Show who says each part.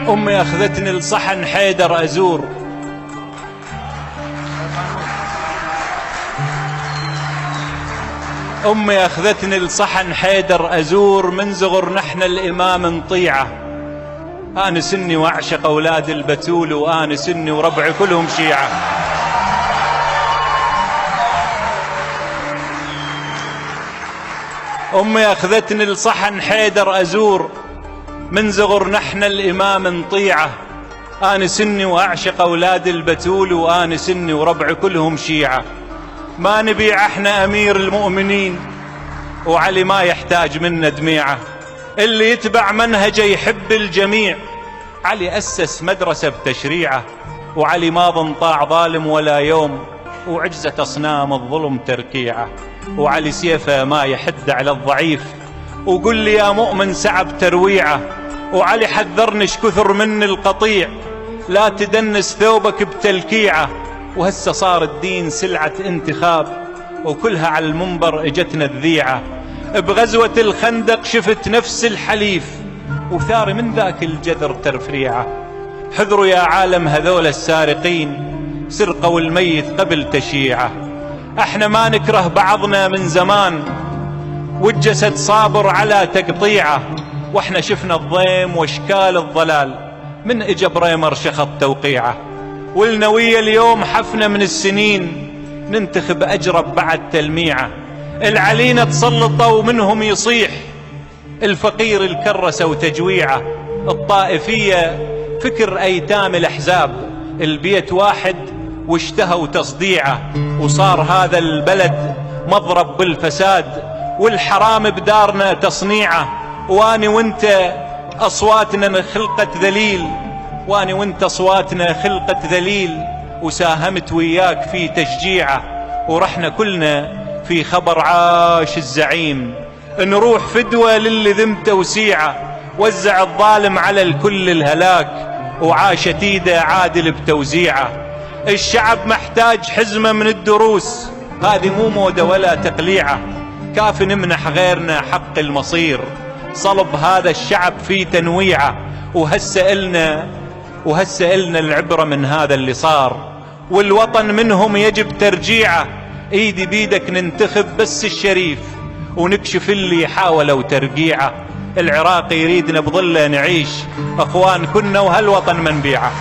Speaker 1: أمي أخذتني لصحن حيدر أزور، أمي أخذتني لصحن حيدر أزور، من زغر نحن الإمام نطيعه. أنا سني وأعشق أولاد البتول، وأنا سني وربعي كلهم شيعة. أمي أخذتني لصحن حيدر أزور، من زغر نحن الإمام نطيعه. أنا سني وأعشق أولاد البتول، وأنا سني وربعي كلهم شيعة. ما نبيع احنا أمير المؤمنين، وعلي ما يحتاج منا دميعة. اللي يتبع منهجه يحب الجميع، علي أسس مدرسة بتشريعه. وعلي ما ضنطاع ظالم ولا يوم، وعجزة أصنام الظلم تركيعه. وعلي سيفه ما يحد على الضعيف، وقل لي يا مؤمن سعب ترويعه. وعلي حذرنش كثر من القطيع، لا تدنس ثوبك بتلكيعه. وهسه صار الدين سلعة انتخاب، وكلها على المنبر اجتنا الذيعة. بغزوة الخندق شفت نفس الحليف، وثار من ذاك الجذر ترفريعه. حذروا يا عالم هذول السارقين، سرقوا الميت قبل تشييعه. احنا ما نكره بعضنا من زمان، والجسد صابر على تقطيعه. واحنا شفنا الضيم واشكال الضلال، من اجا بريمر شخط توقيعه. والنوية اليوم حفنة من السنين، ننتخب أجرب بعد تلميعه. العلينا تسلطوا ومنهم يصيح، الفقير الكرسة وتجويعه. الطائفية فكر أيتام الأحزاب، البيت واحد واشتهوا تصديعه. وصار هذا البلد مضرب بالفساد، والحرام بدارنا تصنيعه. واني وانت أصواتنا خلقت ذليل، واني وانت أصواتنا خلقت ذليل. وساهمت وياك في تشجيعه، ورحنا كلنا في خبر عاش الزعيم. نروح فدوة للي ذمته وسيعه، وزع الظالم على الكل الهلاك، وعاش تيده عادل بتوزيعه. الشعب محتاج حزمة من الدروس، هذه مو موده ولا تقليعه. كاف نمنح غيرنا حق المصير، صلب هذا الشعب في تنويعه. وهسه إلنا العبرة من هذا اللي صار، والوطن منهم يجب ترجيعه. ايدي بيدك ننتخب بس الشريف، ونكشف اللي حاولوا ترقيعه. العراق يريدنا بظله نعيش، اخوان كنا وهالوطن منبيعه.